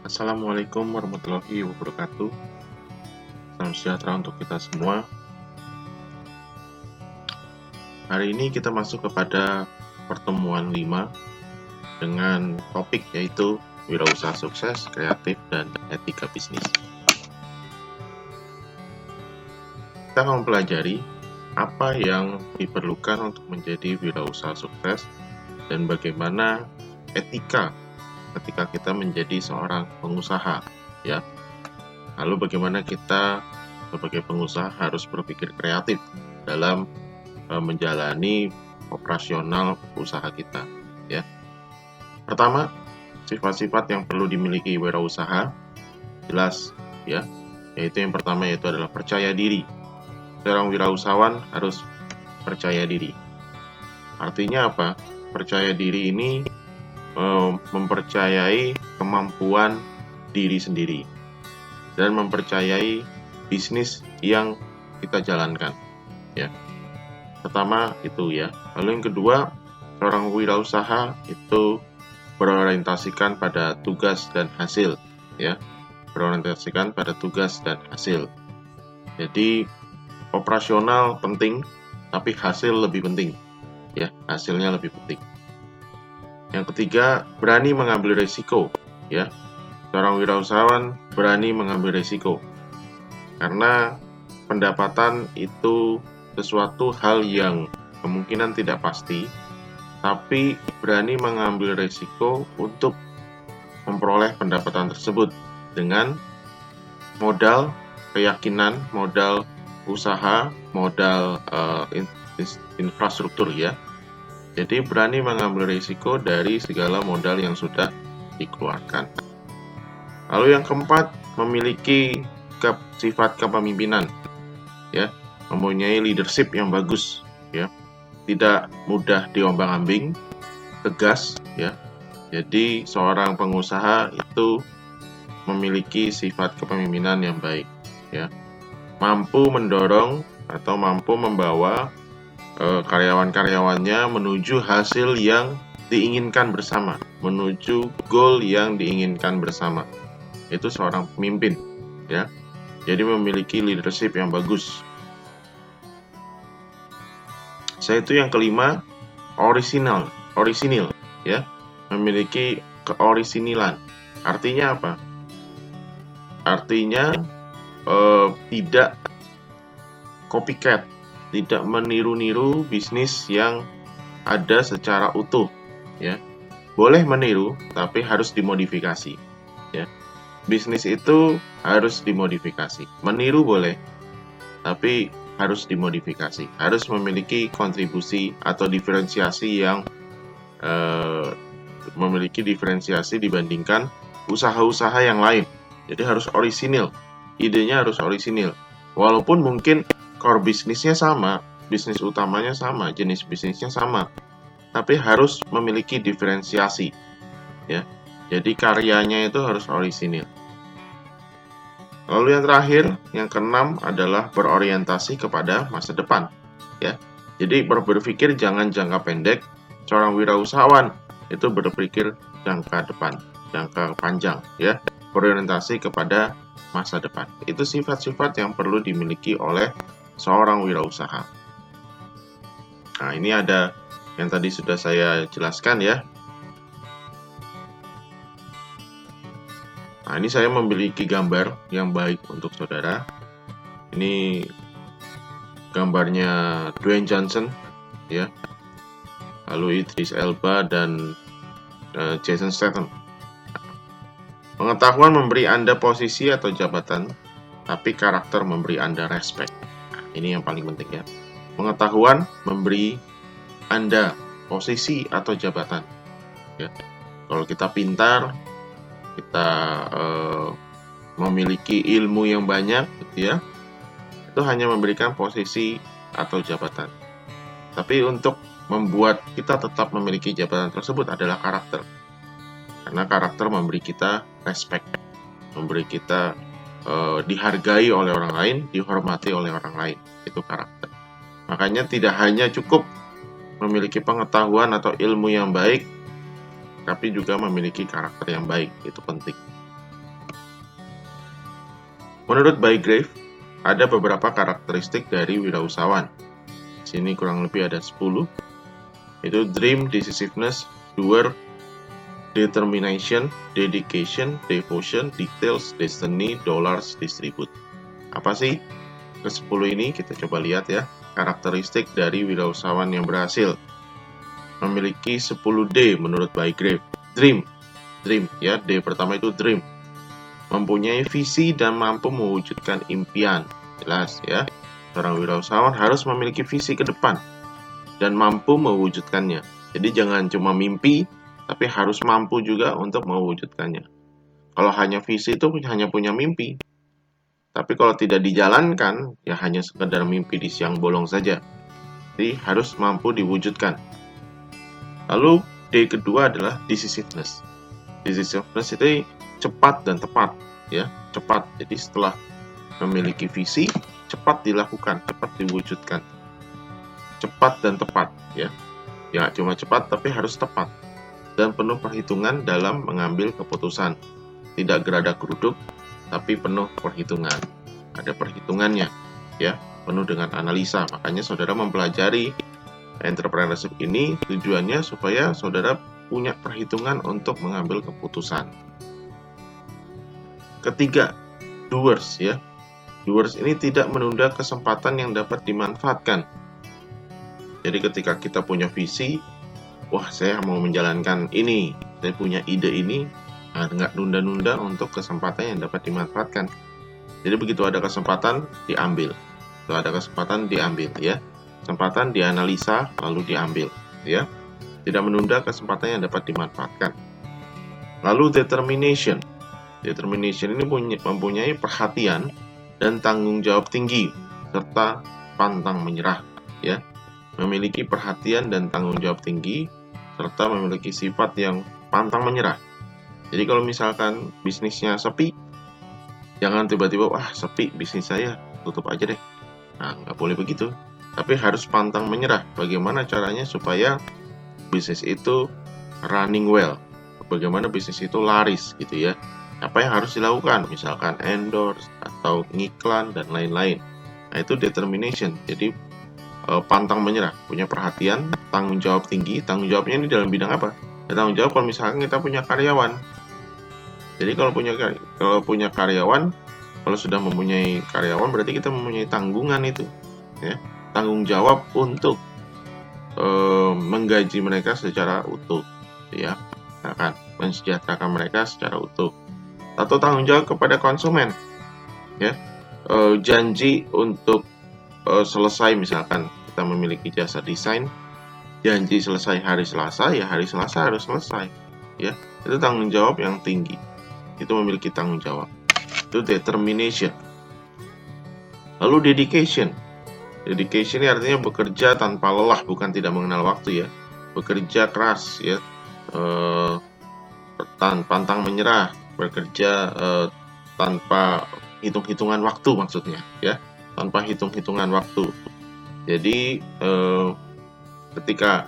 Assalamualaikum warahmatullahi wabarakatuh. Salam sejahtera untuk kita semua. Hari ini kita masuk kepada pertemuan 5 dengan topik yaitu wirausaha sukses, kreatif, dan etika bisnis. Kita akan mempelajari apa yang diperlukan untuk menjadi wirausaha sukses dan bagaimana etika ketika kita menjadi seorang pengusaha, ya. Lalu bagaimana kita sebagai pengusaha harus berpikir kreatif dalam menjalani operasional usaha kita, ya. Pertama, sifat-sifat yang perlu dimiliki wirausaha jelas, ya. Yaitu yang pertama yaitu adalah percaya diri. Seorang wirausahawan harus percaya diri. Artinya apa? Percaya diri ini mempercayai kemampuan diri sendiri dan mempercayai bisnis yang kita jalankan, ya. Pertama itu, ya. Lalu yang kedua, seorang wirausaha itu berorientasikan pada tugas dan hasil, ya. Berorientasikan pada tugas dan hasil. Jadi operasional penting, tapi hasil lebih penting, ya. Hasilnya lebih penting. Yang ketiga, berani mengambil risiko, ya. Seorang wirausahawan berani mengambil risiko. Karena pendapatan itu sesuatu hal yang kemungkinan tidak pasti, tapi berani mengambil risiko untuk memperoleh pendapatan tersebut dengan modal keyakinan, modal usaha, modal infrastruktur, ya. Jadi berani mengambil risiko dari segala modal yang sudah dikeluarkan. Lalu yang keempat, memiliki sifat kepemimpinan, ya, mempunyai leadership yang bagus, ya, tidak mudah diombang-ambing, tegas, ya. Jadi seorang pengusaha itu memiliki sifat kepemimpinan yang baik, ya, mampu mendorong atau mampu membawa karyawan-karyawannya menuju hasil yang diinginkan bersama, menuju goal yang diinginkan bersama. Itu seorang pemimpin, ya. Jadi memiliki leadership yang bagus. Yaitu yang kelima, orisinil, ya. Memiliki keorisinilan. Artinya apa? Artinya tidak copycat, tidak meniru-niru bisnis yang ada secara utuh, ya. Boleh meniru, tapi harus dimodifikasi, ya. Bisnis itu harus dimodifikasi. Meniru boleh, tapi harus dimodifikasi. Harus memiliki kontribusi atau diferensiasi yang memiliki diferensiasi dibandingkan usaha-usaha yang lain. Jadi harus orisinil. Idenya harus orisinil. Walaupun mungkin core bisnisnya sama, bisnis utamanya sama, jenis bisnisnya sama, tapi harus memiliki diferensiasi, ya. Jadi karyanya itu harus orisinil. Lalu yang terakhir, yang keenam adalah berorientasi kepada masa depan, ya. Jadi berpikir jangan jangka pendek. Seorang wirausahawan itu berpikir jangka depan, jangka panjang, ya. Berorientasi kepada masa depan. Itu sifat-sifat yang perlu dimiliki oleh seorang wirausaha. Nah, ini ada yang tadi sudah saya jelaskan, ya. Nah, ini saya memiliki gambar yang baik untuk saudara. Ini gambarnya Dwayne Johnson, ya. Lalu Idris Elba dan Jason Statham. Pengetahuan memberi Anda posisi atau jabatan, tapi karakter memberi Anda respect. Nah, ini yang paling penting, ya. Pengetahuan memberi Anda posisi atau jabatan, ya. Kalau kita pintar, kita memiliki ilmu yang banyak, gitu, ya, itu hanya memberikan posisi atau jabatan. Tapi untuk membuat kita tetap memiliki jabatan tersebut adalah karakter. Karena karakter memberi kita respect, memberi kita dihargai oleh orang lain, dihormati oleh orang lain. Itu karakter. Makanya tidak hanya cukup memiliki pengetahuan atau ilmu yang baik, tapi juga memiliki karakter yang baik. Itu penting. Menurut Bygrave, ada beberapa karakteristik dari wirausahawan. Sini kurang lebih ada 10. Itu dream, decisiveness, doer, determination, dedication, devotion, details, destiny, dollars, distribute. Apa sih ke-10 ini? Kita coba lihat ya. Karakteristik dari wirausahawan yang berhasil. Memiliki 10D menurut Bygrave. Dream ya, D pertama itu dream. Mempunyai visi dan mampu mewujudkan impian. Jelas ya. Seorang wirausahawan harus memiliki visi ke depan dan mampu mewujudkannya. Jadi jangan cuma mimpi, tapi harus mampu juga untuk mewujudkannya. Kalau hanya visi itu hanya punya mimpi, tapi kalau tidak dijalankan, ya hanya sekedar mimpi di siang bolong saja. Jadi harus mampu diwujudkan. Lalu D kedua adalah decisiveness. Decisiveness itu cepat dan tepat, ya, cepat. Jadi setelah memiliki visi, cepat dilakukan, cepat diwujudkan, cepat dan tepat, ya. Ya cuma cepat, tapi harus tepat dan penuh perhitungan dalam mengambil keputusan. Tidak geradak geruduk, tapi penuh perhitungan. Ada perhitungannya, ya, penuh dengan analisa. Makanya saudara mempelajari entrepreneurship ini tujuannya supaya saudara punya perhitungan untuk mengambil keputusan. Ketiga, doers ya. Doers ini tidak menunda kesempatan yang dapat dimanfaatkan. Jadi ketika kita punya visi, wah saya mau menjalankan ini, saya punya ide ini, nah, nggak nunda-nunda untuk kesempatan yang dapat dimanfaatkan. Jadi begitu ada kesempatan, diambil. Begitu ada kesempatan, diambil ya. Kesempatan dianalisa, lalu diambil ya. Tidak menunda kesempatan yang dapat dimanfaatkan. Lalu determination. Determination ini mempunyai perhatian dan tanggung jawab tinggi serta pantang menyerah ya. Memiliki perhatian dan tanggung jawab tinggi serta memiliki sifat yang pantang menyerah. Jadi kalau misalkan bisnisnya sepi, jangan tiba-tiba wah sepi bisnis saya, tutup aja deh. Nah, nggak boleh begitu. Tapi harus pantang menyerah. Bagaimana caranya supaya bisnis itu running well? Bagaimana bisnis itu laris gitu ya? Apa yang harus dilakukan? Misalkan endorse atau ngiklan dan lain-lain. Nah, itu determination. Jadi pantang menyerah, punya perhatian, tanggung jawab tinggi. Tanggung jawabnya ini dalam bidang apa? Ya, tanggung jawab kalau misalkan kita punya karyawan. Jadi kalau punya karyawan, kalau sudah mempunyai karyawan berarti kita mempunyai tanggungan itu, ya, tanggung jawab untuk menggaji mereka secara utuh, ya, akan mensejahterakan mereka secara utuh. Atau tanggung jawab kepada konsumen, ya, janji untuk selesai misalkan kita memiliki jasa desain, janji selesai hari Selasa, ya hari Selasa harus selesai, ya, itu tanggung jawab yang tinggi. Itu memiliki tanggung jawab. Itu determination. Lalu dedication. Dedication ini artinya bekerja tanpa lelah, bukan tidak mengenal waktu ya. Bekerja keras ya. Pantang menyerah, bekerja tanpa hitung-hitungan waktu maksudnya ya. Tanpa hitung-hitungan waktu. Jadi ketika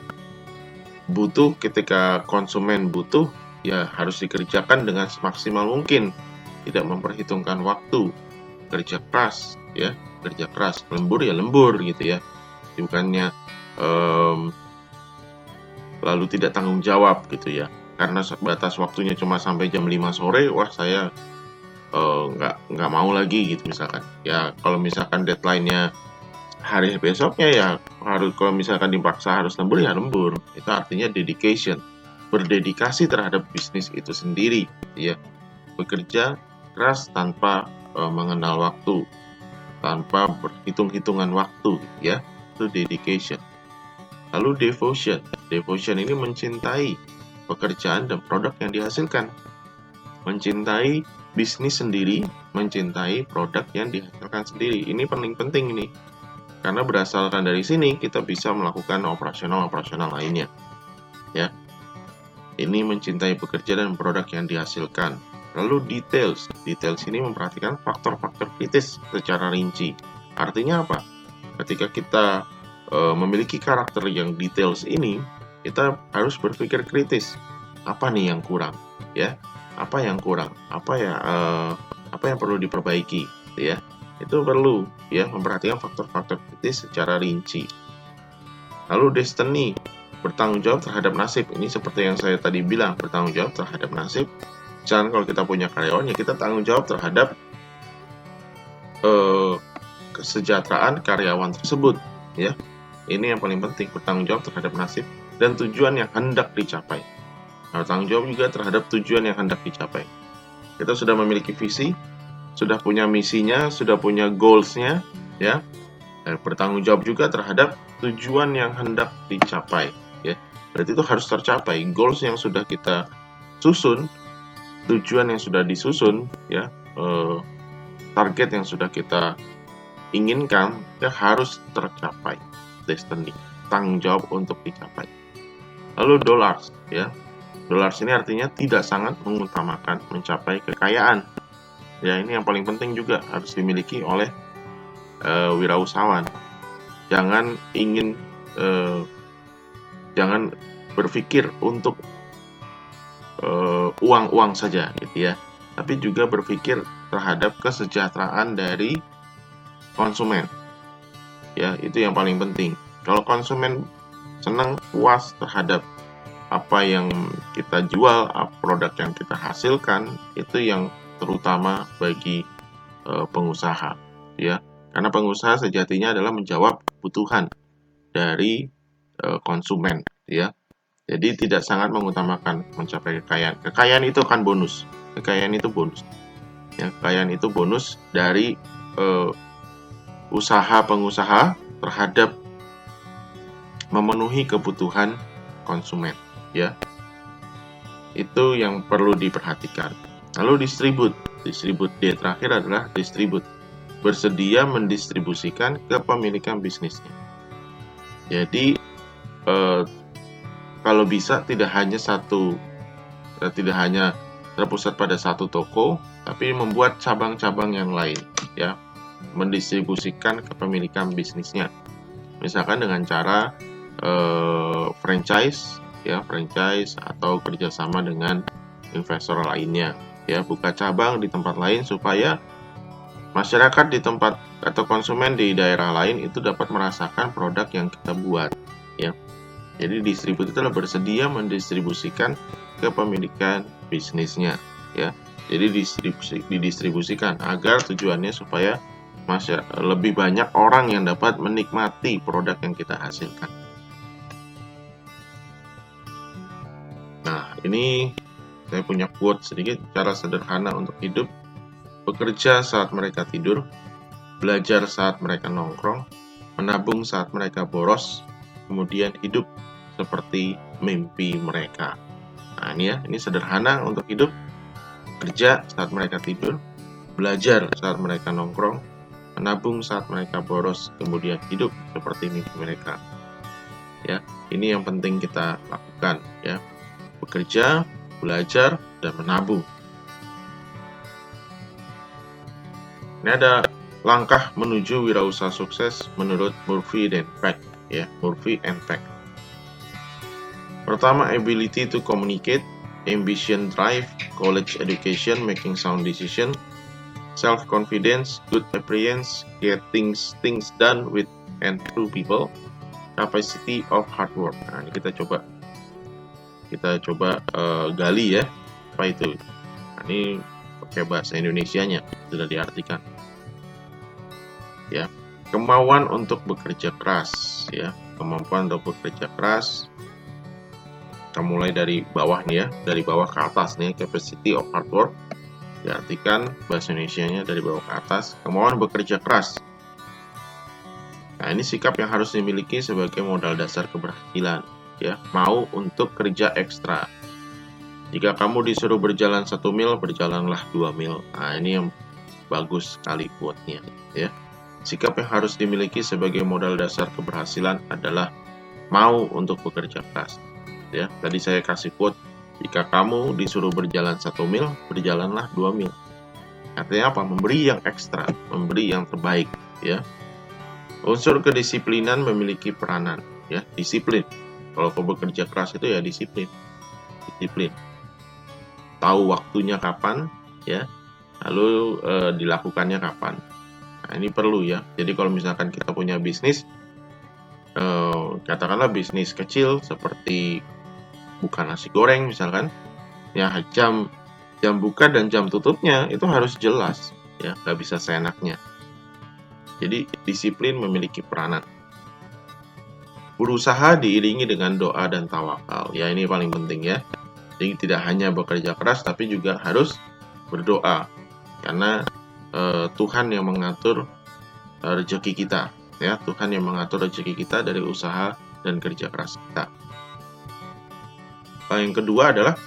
konsumen butuh, ya harus dikerjakan dengan semaksimal mungkin, tidak memperhitungkan waktu, kerja keras ya, kerja keras, lembur ya lembur gitu ya, bukannya lalu tidak tanggung jawab gitu ya, karena batas waktunya cuma sampai jam 5 sore, wah saya nggak mau lagi gitu misalkan ya. Kalau misalkan deadline-nya hari besoknya ya harus, kalau misalkan dipaksa harus lembur ya lembur. Itu artinya dedication, berdedikasi terhadap bisnis itu sendiri ya, bekerja keras tanpa mengenal waktu, tanpa berhitung-hitungan waktu ya, itu dedication. Lalu devotion. Devotion ini mencintai pekerjaan dan produk yang dihasilkan, mencintai bisnis sendiri, mencintai produk yang dihasilkan sendiri. Ini paling penting ini, karena berdasarkan dari sini kita bisa melakukan operasional lainnya ya. Ini mencintai pekerjaan dan produk yang dihasilkan. Lalu details. Details ini memperhatikan faktor-faktor kritis secara rinci. Artinya apa? Ketika kita memiliki karakter yang details ini, kita harus berpikir kritis. Apa nih yang kurang? Ya, apa yang kurang? Apa yang perlu diperbaiki? gitu ya. Itu perlu ya memperhatikan faktor-faktor kritis secara rinci. Lalu destiny, bertanggung jawab terhadap nasib. Ini seperti yang saya tadi bilang, bertanggung jawab terhadap nasib. Misalkan kalau kita punya karyawan, ya kita tanggung jawab terhadap kesejahteraan karyawan tersebut ya. Ini yang paling penting, bertanggung jawab terhadap nasib dan tujuan yang hendak dicapai. Nah, bertanggung jawab juga terhadap tujuan yang hendak dicapai. Kita sudah memiliki visi, sudah punya misinya, sudah punya goals-nya ya. Bertanggung jawab juga terhadap tujuan yang hendak dicapai ya. Berarti itu harus tercapai, goals yang sudah kita susun, tujuan yang sudah disusun ya, target yang sudah kita inginkan ya harus tercapai. Destiny, tanggung jawab untuk dicapai. Lalu dollars ya. Dollars ini artinya tidak sangat mengutamakan mencapai kekayaan. Ya, ini yang paling penting juga harus dimiliki oleh wirausahawan. Jangan jangan berpikir untuk uang saja gitu ya. Tapi juga berpikir terhadap kesejahteraan dari konsumen. Ya, itu yang paling penting. Kalau konsumen senang, puas terhadap apa yang kita jual, produk yang kita hasilkan, itu yang terutama bagi pengusaha ya. Karena pengusaha sejatinya adalah menjawab kebutuhan dari konsumen ya. Jadi tidak sangat mengutamakan mencapai kekayaan. Kekayaan itu kan bonus. Kekayaan itu bonus. Ya, kekayaan itu bonus dari usaha pengusaha terhadap memenuhi kebutuhan konsumen ya. Itu yang perlu diperhatikan. Lalu distribut D terakhir adalah distribut, bersedia mendistribusikan kepemilikan bisnisnya. Jadi kalau bisa tidak hanya terpusat pada satu toko, tapi membuat cabang-cabang yang lain ya, mendistribusikan kepemilikan bisnisnya. Misalkan dengan cara franchise ya, franchise atau kerjasama dengan investor lainnya ya, buka cabang di tempat lain supaya masyarakat di tempat atau konsumen di daerah lain itu dapat merasakan produk yang kita buat ya. Jadi distributor itu adalah bersedia mendistribusikan kepemilikan bisnisnya ya. Jadi didistribusikan agar tujuannya supaya lebih banyak orang yang dapat menikmati produk yang kita hasilkan. Nah, ini saya punya quote sedikit, cara sederhana untuk hidup: bekerja saat mereka tidur, belajar saat mereka nongkrong, menabung saat mereka boros, kemudian hidup seperti mimpi mereka. Nah, ini sederhana untuk hidup: kerja saat mereka tidur, belajar saat mereka nongkrong, menabung saat mereka boros, kemudian hidup seperti mimpi mereka. Ya, ini yang penting kita lakukan ya. Bekerja, belajar, dan menabung. Ini ada langkah menuju wirausaha sukses menurut Murphy dan Pack ya, Murphy and Pack. Pertama, ability to communicate, ambition, drive, college education, making sound decision, self-confidence, good appearance, getting things done with and through people, capacity of hard work. Nah, ini kita coba gali ya, apa itu. Nah, ini pakai bahasa Indonesianya sudah diartikan ya. Kemauan untuk bekerja keras ya, kemampuan untuk bekerja keras. Kita mulai dari bawah nih ya, dari bawah ke atas nih, capacity of hard work diartikan bahasa Indonesianya dari bawah ke atas, kemauan bekerja keras. Nah, ini sikap yang harus dimiliki sebagai modal dasar keberhasilan ya, mau untuk kerja ekstra. Jika kamu disuruh berjalan 1 mil, berjalanlah 2 mil. Nah, ini yang bagus sekali quote-nya ya. Sikap yang harus dimiliki sebagai modal dasar keberhasilan adalah mau untuk bekerja keras ya. Tadi saya kasih quote, jika kamu disuruh berjalan 1 mil, berjalanlah 2 mil. Artinya apa? Memberi yang ekstra, memberi yang terbaik ya. Unsur kedisiplinan memiliki peranan ya, disiplin. Kalau kau bekerja keras itu ya disiplin. Tahu waktunya kapan ya. lalu dilakukannya kapan. Nah, ini perlu ya. Jadi kalau misalkan kita punya bisnis, katakanlah bisnis kecil seperti buka nasi goreng misalkan, ya jam buka dan jam tutupnya itu harus jelas, ya nggak bisa seenaknya. Jadi disiplin memiliki peranan. Berusaha diiringi dengan doa dan tawakal. Ya ini paling penting ya. Jadi tidak hanya bekerja keras tapi juga harus berdoa. Karena Tuhan yang mengatur rezeki kita. Ya, Tuhan yang mengatur rezeki kita dari usaha dan kerja keras kita. Yang kedua adalah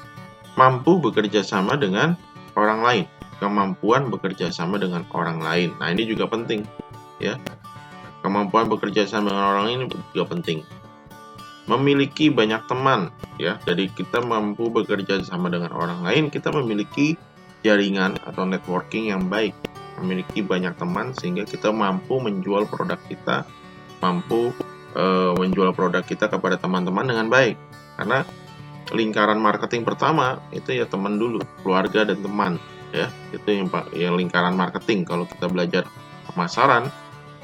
mampu bekerja sama dengan orang lain. Kemampuan bekerja sama dengan orang lain. Nah, ini juga penting ya. Kemampuan bekerja sama dengan orang ini juga penting. Memiliki banyak teman ya. Jadi kita mampu bekerja sama dengan orang lain, kita memiliki jaringan atau networking yang baik. Memiliki banyak teman sehingga kita mampu menjual produk kita, mampu menjual produk kita kepada teman-teman dengan baik. Karena lingkaran marketing pertama itu ya teman dulu, keluarga dan teman ya. Itu yang lingkaran marketing. Kalau kita belajar pemasaran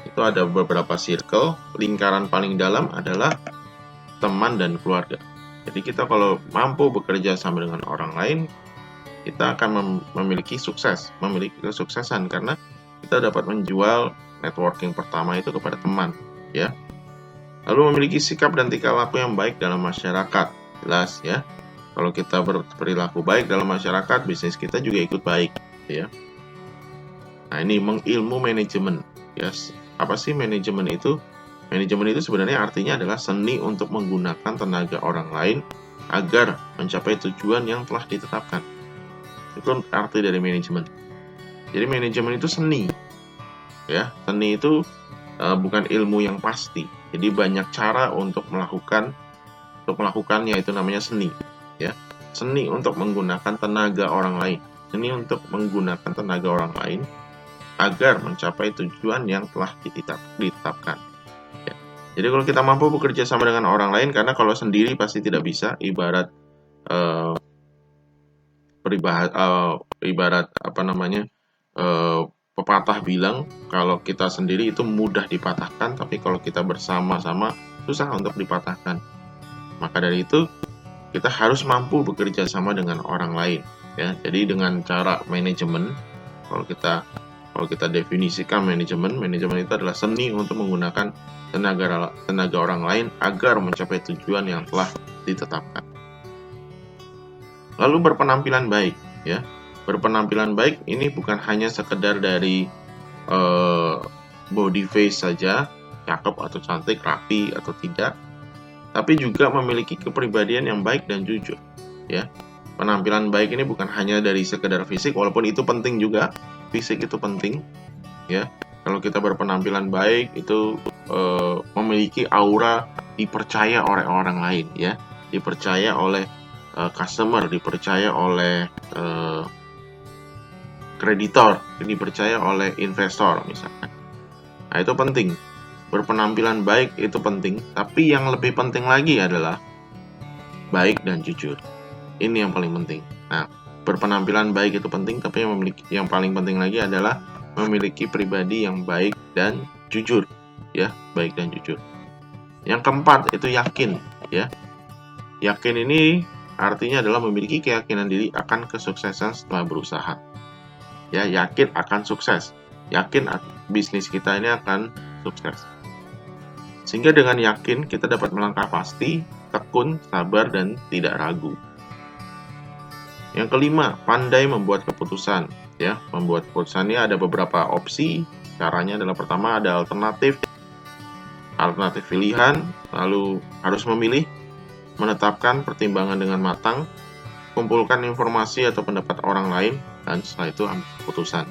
itu ada beberapa circle, lingkaran paling dalam adalah teman dan keluarga. Jadi kita kalau mampu bekerja sama dengan orang lain, kita akan memiliki sukses, memiliki kesuksesan karena kita dapat menjual networking pertama itu kepada teman, ya. Lalu memiliki sikap dan tingkah laku yang baik dalam masyarakat, jelas ya. Kalau kita berperilaku baik dalam masyarakat, bisnis kita juga ikut baik, ya. Nah ini mengilmu manajemen, ya. Apa sih manajemen itu? Manajemen itu sebenarnya artinya adalah seni untuk menggunakan tenaga orang lain agar mencapai tujuan yang telah ditetapkan. Itu arti dari manajemen. Jadi manajemen itu seni, ya. Seni itu bukan ilmu yang pasti. Jadi banyak cara untuk melakukannya itu namanya seni, ya. Seni untuk menggunakan tenaga orang lain. Seni untuk menggunakan tenaga orang lain agar mencapai tujuan yang telah ditetapkan. Ya. Jadi kalau kita mampu bekerja sama dengan orang lain, karena kalau sendiri pasti tidak bisa, ibarat pepatah bilang kalau kita sendiri itu mudah dipatahkan, tapi kalau kita bersama-sama susah untuk dipatahkan. Maka dari itu kita harus mampu bekerja sama dengan orang lain, ya. Jadi dengan cara manajemen, kalau kita definisikan manajemen itu adalah seni untuk menggunakan tenaga orang lain agar mencapai tujuan yang telah ditetapkan. Lalu berpenampilan baik, ya. Berpenampilan baik ini bukan hanya sekedar dari body face saja, cakep atau cantik, rapi atau tidak, tapi juga memiliki kepribadian yang baik dan jujur, ya. Penampilan baik ini bukan hanya dari sekedar fisik, walaupun itu penting juga. Fisik itu penting, ya. Kalau kita berpenampilan baik itu memiliki aura dipercaya oleh orang lain, ya. Dipercaya oleh customer, dipercaya oleh kreditor, dipercaya oleh investor misalkan. Nah, itu penting. Berpenampilan baik itu penting, tapi yang lebih penting lagi adalah baik dan jujur. Ini yang paling penting. Nah, berpenampilan baik itu penting, tapi yang paling penting lagi adalah memiliki pribadi yang baik dan jujur, ya, baik dan jujur. Yang keempat itu yakin, ya. Yakin ini artinya adalah memiliki keyakinan diri akan kesuksesan setelah berusaha. Ya, yakin akan sukses. Yakin bisnis kita ini akan sukses. Sehingga dengan yakin kita dapat melangkah pasti, tekun, sabar, dan tidak ragu. Yang kelima, pandai membuat keputusan. Ya, membuat keputusan ini ada beberapa opsi. Caranya adalah pertama ada alternatif pilihan, lalu harus memilih, menetapkan pertimbangan dengan matang, kumpulkan informasi atau pendapat orang lain, dan setelah itu ambil keputusan.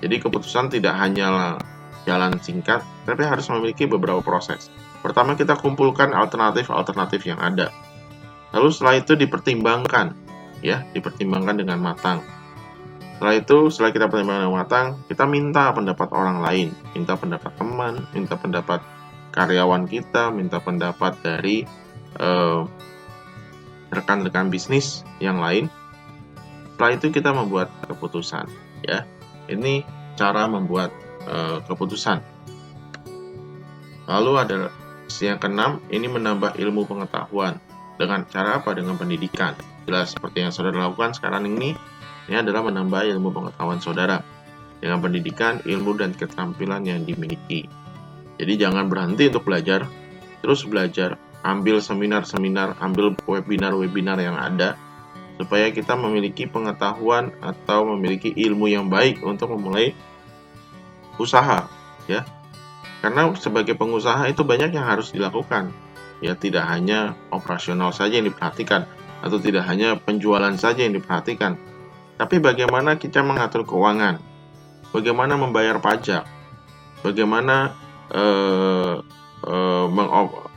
Jadi keputusan tidak hanyalah jalan singkat, tapi harus memiliki beberapa proses. Pertama kita kumpulkan alternatif yang ada. Lalu setelah itu dipertimbangkan, ya, dipertimbangkan dengan matang. Setelah kita pertimbangkan dengan matang, kita minta pendapat orang lain, minta pendapat teman, minta pendapat karyawan kita, minta pendapat dari rekan-rekan bisnis yang lain. Setelah itu kita membuat keputusan. ya. Ini cara membuat keputusan. Lalu ada yang keenam, ini menambah ilmu pengetahuan. Dengan cara apa? Dengan pendidikan. Jelas seperti yang saudara lakukan sekarang ini adalah menambah ilmu pengetahuan saudara dengan pendidikan, ilmu, dan keterampilan yang dimiliki. Jadi jangan berhenti untuk belajar, terus belajar, ambil seminar-seminar, ambil webinar-webinar yang ada, supaya kita memiliki pengetahuan atau memiliki ilmu yang baik untuk memulai usaha, ya. Karena sebagai pengusaha itu banyak yang harus dilakukan, ya, tidak hanya operasional saja yang diperhatikan, atau tidak hanya penjualan saja yang diperhatikan, tapi bagaimana kita mengatur keuangan, bagaimana membayar pajak, bagaimana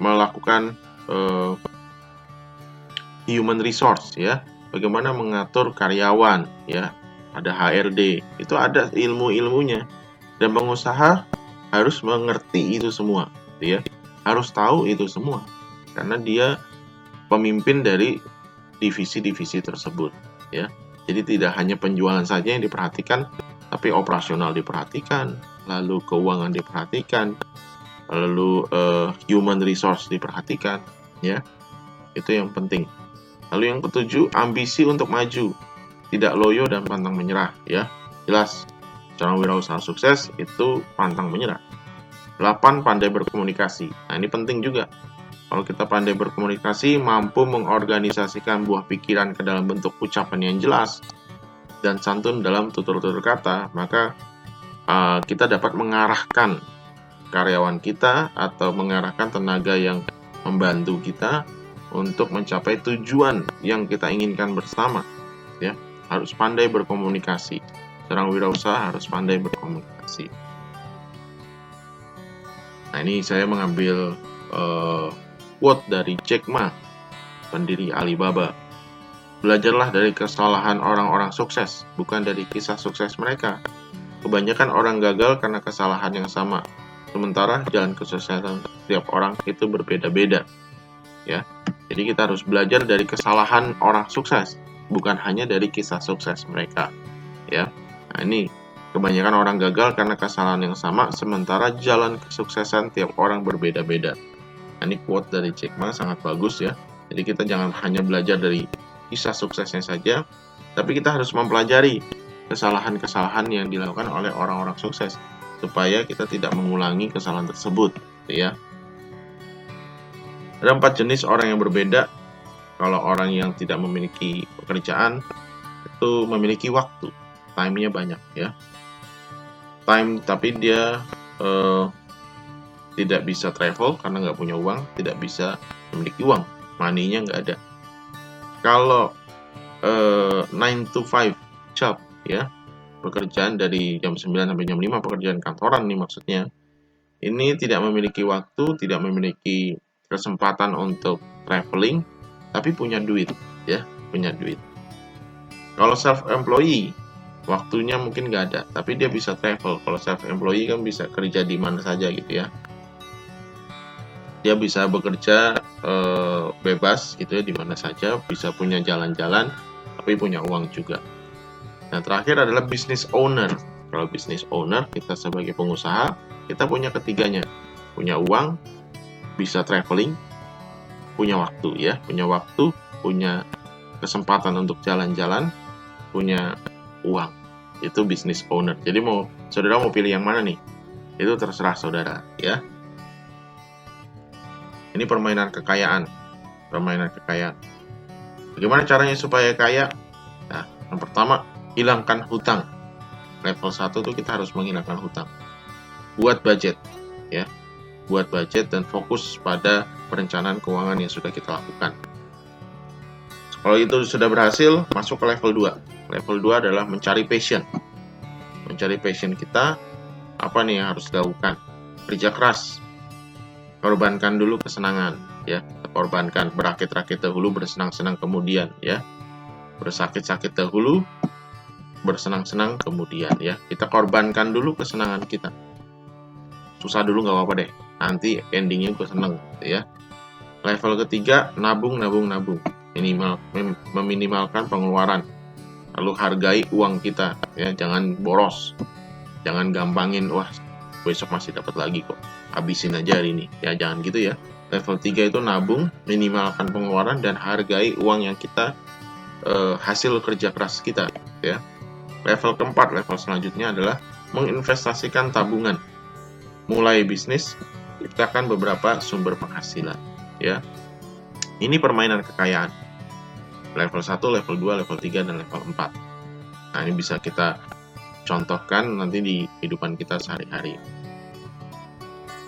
melakukan human resource, ya, bagaimana mengatur karyawan, ya, ada HRD, itu ada ilmu-ilmunya, dan pengusaha harus mengerti itu semua, ya, harus tahu itu semua, karena dia pemimpin dari divisi-divisi tersebut, ya. Jadi tidak hanya penjualan saja yang diperhatikan, tapi operasional diperhatikan, lalu keuangan diperhatikan, lalu human resource diperhatikan, ya. Itu yang penting. Lalu yang ketujuh, ambisi untuk maju, tidak loyo dan pantang menyerah, ya. Jelas, seorang wirausaha sukses itu pantang menyerah. 8, pandai berkomunikasi. Nah, ini penting juga. Kalau kita pandai berkomunikasi, mampu mengorganisasikan buah pikiran ke dalam bentuk ucapan yang jelas dan santun dalam tutur-tutur kata, maka kita dapat mengarahkan karyawan kita atau mengarahkan tenaga yang membantu kita untuk mencapai tujuan yang kita inginkan bersama, ya. Harus pandai berkomunikasi. Seorang wirausaha harus pandai berkomunikasi. Nah, ini saya mengambil quote dari Jack Ma, pendiri Alibaba. Belajarlah dari kesalahan orang-orang sukses, bukan dari kisah sukses mereka. Kebanyakan orang gagal karena kesalahan yang sama, sementara jalan kesuksesan setiap orang itu berbeda-beda, ya. Jadi kita harus belajar dari kesalahan orang sukses, bukan hanya dari kisah sukses mereka, ya. Nah, ini kebanyakan orang gagal karena kesalahan yang sama, sementara jalan kesuksesan tiap orang berbeda-beda. Nah, ini quote dari Jack Ma sangat bagus, ya. Jadi kita jangan hanya belajar dari kisah suksesnya saja, tapi kita harus mempelajari kesalahan-kesalahan yang dilakukan oleh orang-orang sukses, supaya kita tidak mengulangi kesalahan tersebut, ya. Ada 4 jenis orang yang berbeda. Kalau orang yang tidak memiliki pekerjaan itu memiliki waktu, time-nya banyak, ya. Tapi dia tidak bisa travel karena nggak punya uang, tidak bisa memiliki uang, money-nya nggak ada. Kalau 9 to 5 job, ya, pekerjaan dari jam 9 sampai jam 5, pekerjaan kantoran nih maksudnya, ini tidak memiliki waktu, tidak memiliki kesempatan untuk traveling, tapi punya duit, ya, punya duit. Kalau self-employee, waktunya mungkin nggak ada, tapi dia bisa travel. Kalau self-employee kan bisa kerja di mana saja gitu, ya. Dia bisa bekerja bebas gitu, ya, di mana saja, bisa punya jalan-jalan, tapi punya uang juga. Nah, terakhir adalah business owner. Kalau business owner, kita sebagai pengusaha, kita punya ketiganya. Punya uang, bisa traveling, punya waktu, ya, punya waktu, punya kesempatan untuk jalan-jalan, punya uang. Itu business owner. Jadi saudara mau pilih yang mana nih? Itu terserah saudara, ya. Ini permainan kekayaan. Permainan kekayaan. Bagaimana caranya supaya kaya? Nah, yang pertama, hilangkan hutang. Level 1 tuh kita harus menghilangkan hutang. Buat budget, ya. Buat budget dan fokus pada perencanaan keuangan yang sudah kita lakukan. Kalau itu sudah berhasil, masuk ke level 2. Level 2 adalah mencari passion. Mencari passion kita, apa nih yang harus dilakukan? Kerja keras. Korbankan dulu kesenangan, ya. Korbankan, berakit-rakit dahulu, bersenang-senang kemudian, ya. Bersakit-sakit dahulu, bersenang-senang kemudian, ya. Kita korbankan dulu kesenangan kita. Susah dulu nggak apa-apa deh, nanti endingnya gue seneng, gitu, ya. Level ketiga, nabung. Meminimalkan pengeluaran. Lalu hargai uang kita, ya, jangan boros. Jangan gampangin, wah besok masih dapat lagi kok, habisin aja hari ini. Ya jangan gitu ya. Level 3 itu nabung, minimalkan pengeluaran, dan hargai uang yang kita hasil kerja keras kita, ya. Level keempat, level selanjutnya adalah menginvestasikan tabungan. Mulai bisnis, ciptakan beberapa sumber penghasilan, ya. Ini permainan kekayaan. Level 1, level 2, level 3, dan level 4. Nah, ini bisa kita contohkan nanti di kehidupan kita sehari-hari.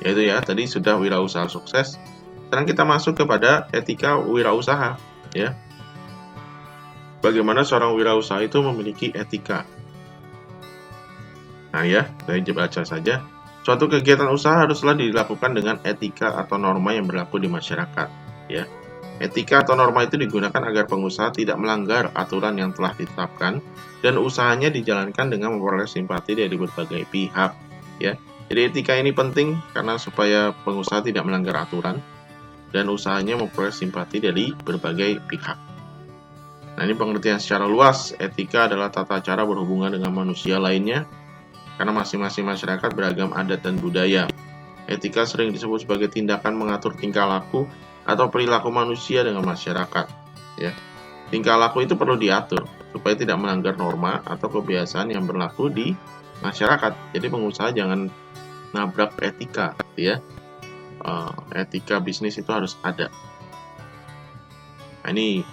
Yaitu ya, tadi sudah wirausaha sukses. Sekarang kita masuk kepada etika wirausaha, ya. Bagaimana seorang wirausaha itu memiliki etika. Nah ya, saya baca saja. Suatu kegiatan usaha haruslah dilakukan dengan etika atau norma yang berlaku di masyarakat, ya. Etika atau norma itu digunakan agar pengusaha tidak melanggar aturan yang telah ditetapkan dan usahanya dijalankan dengan memperoleh simpati dari berbagai pihak, ya. Jadi etika ini penting karena supaya pengusaha tidak melanggar aturan dan usahanya memperoleh simpati dari berbagai pihak. Nah, ini pengertian secara luas. Etika adalah tata cara berhubungan dengan manusia lainnya karena masing-masing masyarakat beragam adat dan budaya. Etika sering disebut sebagai tindakan mengatur tingkah laku atau perilaku manusia dengan masyarakat, ya. Tingkah laku itu perlu diatur supaya tidak melanggar norma atau kebiasaan yang berlaku di masyarakat. Jadi pengusaha jangan nabrak etika, ya. Etika bisnis itu harus ada. Nah, ini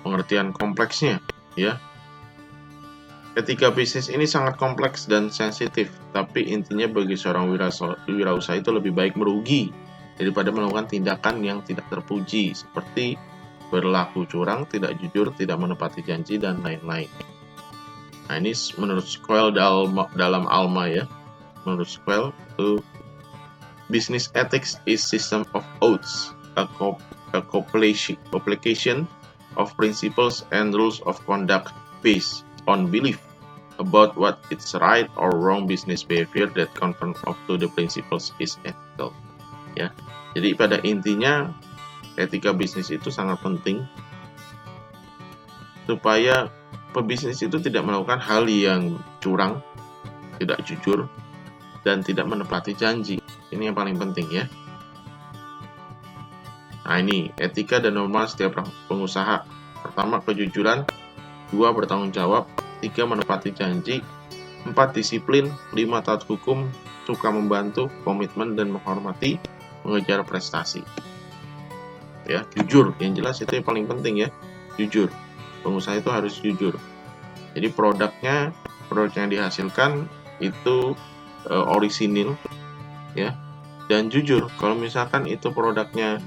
pengertian kompleksnya, ya. Etika bisnis ini sangat kompleks dan sensitif, tapi intinya bagi seorang wirausaha itu lebih baik merugi daripada melakukan tindakan yang tidak terpuji seperti berlaku curang, tidak jujur, tidak menepati janji, dan lain-lain. Nah, ini menurut Squell dalam Alma, ya. Menurut Squell itu business ethics is system of oaths, a compilation of principles and rules of conduct based on belief about what is right or wrong business behavior that conform to the principles is ethical, ya. Jadi pada intinya etika bisnis itu sangat penting supaya pebisnis itu tidak melakukan hal yang curang, tidak jujur, dan tidak menepati janji. Ini yang paling penting, ya. Nah, ini etika dan norma setiap pengusaha. Pertama, kejujuran. 2, bertanggung jawab. 3, menepati janji. 4, disiplin. 5, taat hukum. Suka membantu, komitmen, dan menghormati, mengejar prestasi. Ya, jujur. Yang jelas itu yang paling penting, ya. Jujur. Pengusaha itu harus jujur. Jadi produk yang dihasilkan itu orisinil, ya. Dan jujur. Kalau misalkan itu produknya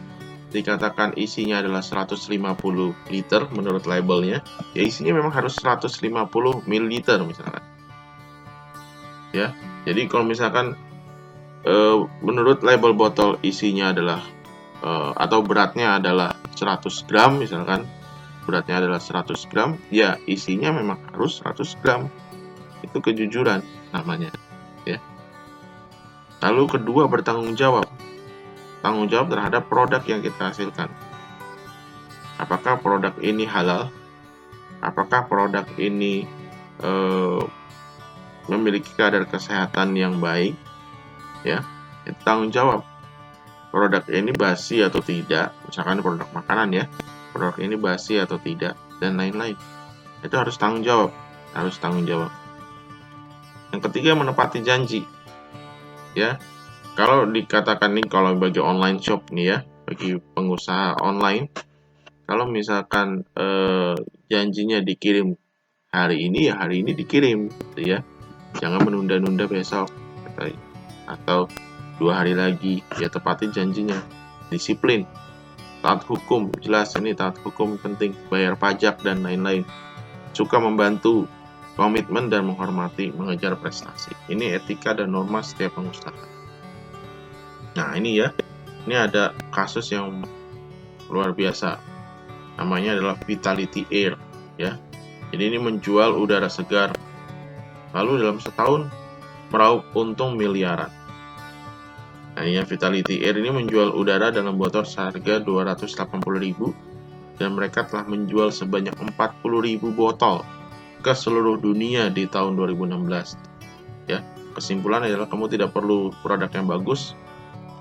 dikatakan isinya adalah 150 liter menurut labelnya, ya isinya memang harus 150 ml misalkan, ya. Jadi kalau misalkan menurut label botol isinya adalah atau beratnya adalah 100 gram misalkan, beratnya adalah 100 gram, ya isinya memang harus 100 gram. Itu kejujuran namanya, ya. Lalu kedua, bertanggung jawab. Tanggung jawab terhadap produk yang kita hasilkan. Apakah produk ini halal? Apakah produk ini memiliki kadar kesehatan yang baik? Ya, itu tanggung jawab. Produk ini basi atau tidak? Misalkan produk makanan, ya. Produk ini basi atau tidak, dan lain-lain. Itu harus tanggung jawab. Harus tanggung jawab. Yang ketiga, menepati janji. Ya. Kalau dikatakan nih, kalau bagi online shop nih, ya, bagi pengusaha online, kalau misalkan janjinya dikirim hari ini, ya hari ini dikirim, gitu ya. Jangan menunda-nunda besok atau 2 hari lagi, ya tepati janjinya. Disiplin, taat hukum, jelas ini taat hukum penting, bayar pajak dan lain-lain. Suka membantu, komitmen dan menghormati, mengejar prestasi. Ini etika dan norma setiap pengusaha. Nah, ini ya, ini ada kasus yang luar biasa. Namanya adalah Vitality Air, ya. Jadi ini menjual udara segar. Lalu dalam setahun meraup untung miliaran. Nah, yang Vitality Air ini menjual udara dalam botol seharga 280.000 dan mereka telah menjual sebanyak 40.000 botol ke seluruh dunia di tahun 2016. Ya, kesimpulan adalah kamu tidak perlu produk yang bagus,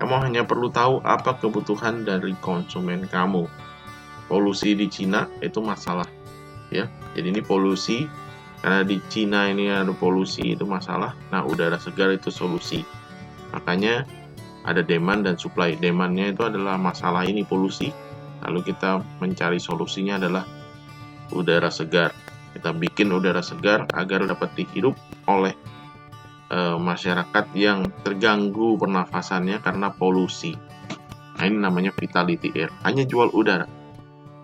kamu hanya perlu tahu apa kebutuhan dari konsumen kamu. Polusi di Cina itu masalah, ya. Jadi ini polusi karena di Cina ini ada polusi itu masalah. Nah, udara segar itu solusi. Makanya ada demand dan supply. Demandnya itu adalah masalah ini polusi. Lalu kita mencari solusinya adalah udara segar. Kita bikin udara segar agar dapat dihirup oleh masyarakat yang terganggu pernafasannya karena polusi. Nah, ini namanya Vitality Air. Hanya jual udara.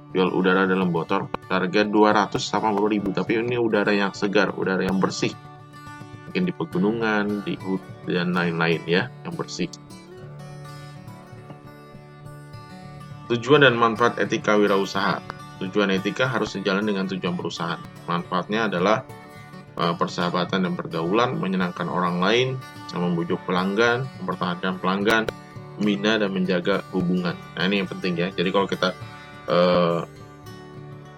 Jual udara dalam botol harga 280.000, tapi ini udara yang segar, udara yang bersih. Mungkin di pegunungan, di hutan dan lain-lain ya, yang bersih. Tujuan dan manfaat etika wirausaha. Tujuan etika harus sejalan dengan tujuan perusahaan. Manfaatnya adalah persahabatan dan pergaulan, menyenangkan orang lain, membujuk pelanggan, mempertahankan pelanggan, membina dan menjaga hubungan. Nah, ini yang penting ya. Jadi kalau kita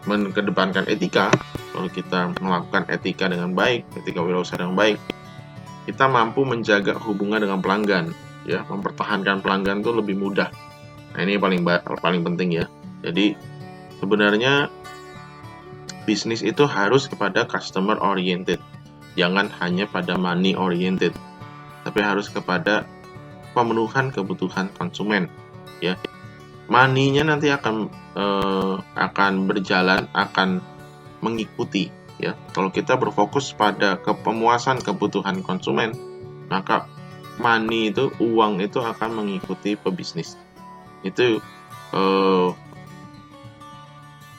mengedepankan etika, kalau kita melakukan etika dengan baik, etika wirausaha dengan baik, kita mampu menjaga hubungan dengan pelanggan, ya, mempertahankan pelanggan itu lebih mudah. Nah, ini paling penting ya. Jadi sebenarnya bisnis itu harus kepada customer oriented, jangan hanya pada money oriented, tapi harus kepada pemenuhan kebutuhan konsumen. Ya, money-nya nanti akan berjalan, akan mengikuti. Ya, kalau kita berfokus pada pemuasan kebutuhan konsumen, maka money itu, uang itu akan mengikuti pebisnis. Itu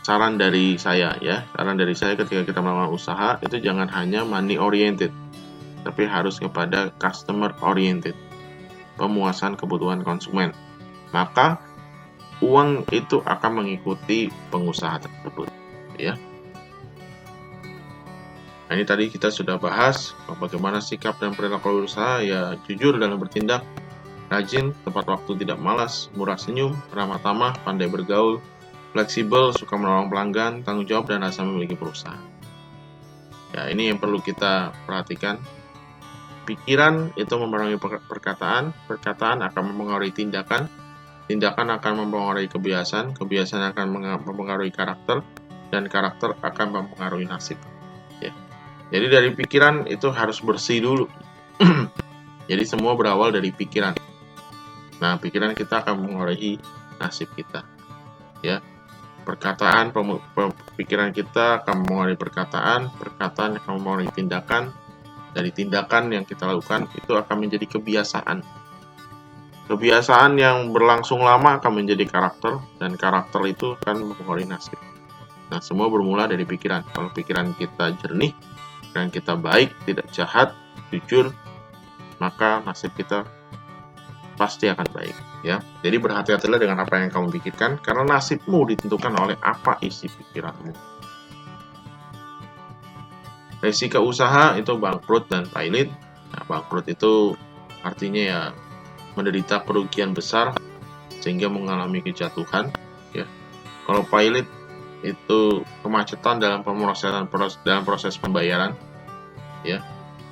saran dari saya ya. Saran dari saya ketika kita melakukan usaha itu jangan hanya money oriented, tapi harus kepada customer oriented, pemuasan kebutuhan konsumen. Maka uang itu akan mengikuti pengusaha tersebut ya. Nah, ini tadi kita sudah bahas bagaimana sikap dan perilaku usaha, ya jujur dalam bertindak, rajin, tepat waktu, tidak malas, murah senyum, ramah tamah, pandai bergaul, fleksibel, suka menolong pelanggan, tanggung jawab, dan rasa memiliki perusahaan. Ya, ini yang perlu kita perhatikan. Pikiran itu mempengaruhi perkataan, perkataan akan mempengaruhi tindakan, tindakan akan mempengaruhi kebiasaan, kebiasaan akan mempengaruhi karakter, dan karakter akan mempengaruhi nasib. Ya. Jadi dari pikiran itu harus bersih dulu. Jadi semua berawal dari pikiran. Nah, pikiran kita akan mempengaruhi nasib kita. Ya. Perkataan, pikiran kita akan mempengaruhi perkataan, perkataan akan mempengaruhi tindakan, dari tindakan yang kita lakukan itu akan menjadi kebiasaan. Kebiasaan yang berlangsung lama akan menjadi karakter, dan karakter itu akan mempengaruhi nasib. Nah, semua bermula dari pikiran. Kalau pikiran kita jernih, pikiran kita baik, tidak jahat, jujur, maka nasib kita pasti akan baik ya. Jadi berhati-hatilah dengan apa yang kamu pikirkan, karena nasibmu ditentukan oleh apa isi pikiranmu. Risiko usaha itu bangkrut dan pailit. Nah, bangkrut itu artinya ya menderita kerugian besar sehingga mengalami kejatuhan ya. Kalau pailit itu kemacetan dalam proses pembayaran ya.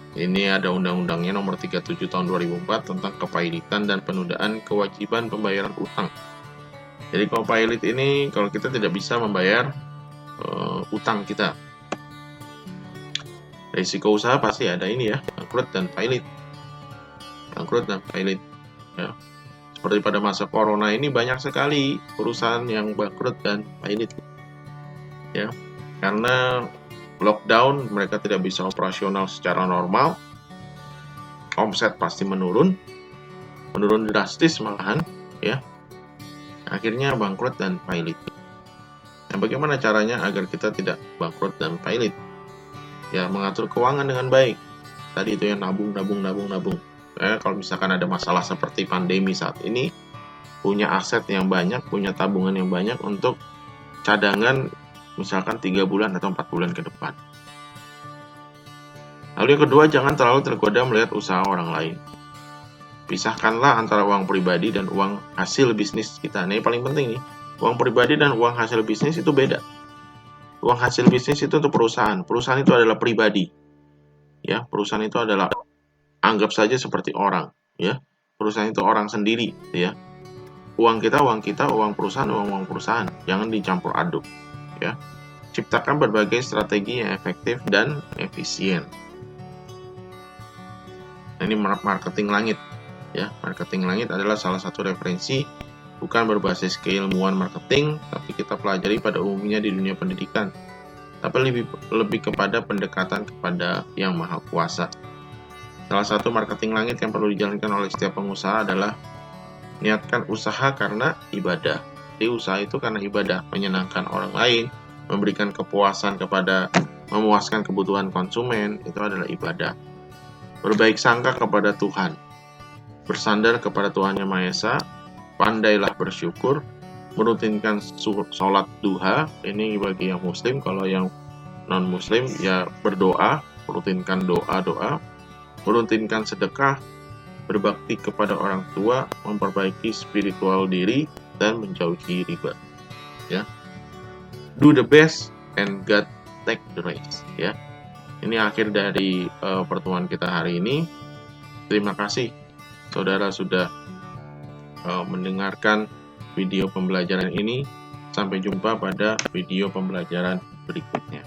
Ini ada undang-undangnya nomor 37 tahun 2004 tentang kepailitan dan penundaan kewajiban pembayaran utang. Jadi kalau pailit ini kalau kita tidak bisa membayar utang kita. Risiko usaha pasti ada ini ya, bangkrut dan pailit. Bangkrut dan pailit ya. Seperti pada masa corona ini banyak sekali perusahaan yang bangkrut dan pailit. Ya. Karena lockdown, mereka tidak bisa operasional secara normal, omset pasti menurun drastis malahan, ya. Akhirnya bangkrut dan pailit. Nah, bagaimana caranya agar kita tidak bangkrut dan pailit? Ya, mengatur keuangan dengan baik. Tadi itu yang nabung. Kalau misalkan ada masalah seperti pandemi saat ini, punya aset yang banyak, punya tabungan yang banyak untuk cadangan misalkan 3 bulan atau 4 bulan ke depan. Lalu yang kedua, jangan terlalu tergoda melihat usaha orang lain. Pisahkanlah antara uang pribadi dan uang hasil bisnis kita. Ini paling penting nih. Uang pribadi dan uang hasil bisnis itu beda. Uang hasil bisnis itu untuk perusahaan. Perusahaan itu adalah pribadi. Ya, perusahaan itu adalah anggap saja seperti orang, ya. Perusahaan itu orang sendiri, ya. Uang kita, uang perusahaan. Jangan dicampur aduk, ya. Ciptakan berbagai strategi yang efektif dan efisien. Nah, ini marketing langit, ya. Marketing langit adalah salah satu referensi bukan berbasis keilmuan marketing, tapi kita pelajari pada umumnya di dunia pendidikan. Tapi lebih kepada pendekatan kepada Yang Maha Kuasa. Salah satu marketing langit yang perlu dijalankan oleh setiap pengusaha adalah niatkan usaha karena ibadah. Jadi usaha itu karena ibadah, menyenangkan orang lain, memberikan kepuasan memuaskan kebutuhan konsumen, itu adalah ibadah. Berbaik sangka kepada Tuhan, bersandar kepada Tuhan Yang Maha Esa, pandailah bersyukur, merutinkan sholat duha, ini bagi yang muslim, kalau yang non muslim ya berdoa, rutinkan doa, merutinkan sedekah, berbakti kepada orang tua, memperbaiki spiritual diri, dan menjauhi riba. Ya, do the best and God take the rest. Ya, ini akhir dari pertemuan kita hari ini. Terima kasih saudara sudah mendengarkan video pembelajaran ini. Sampai jumpa pada video pembelajaran berikutnya.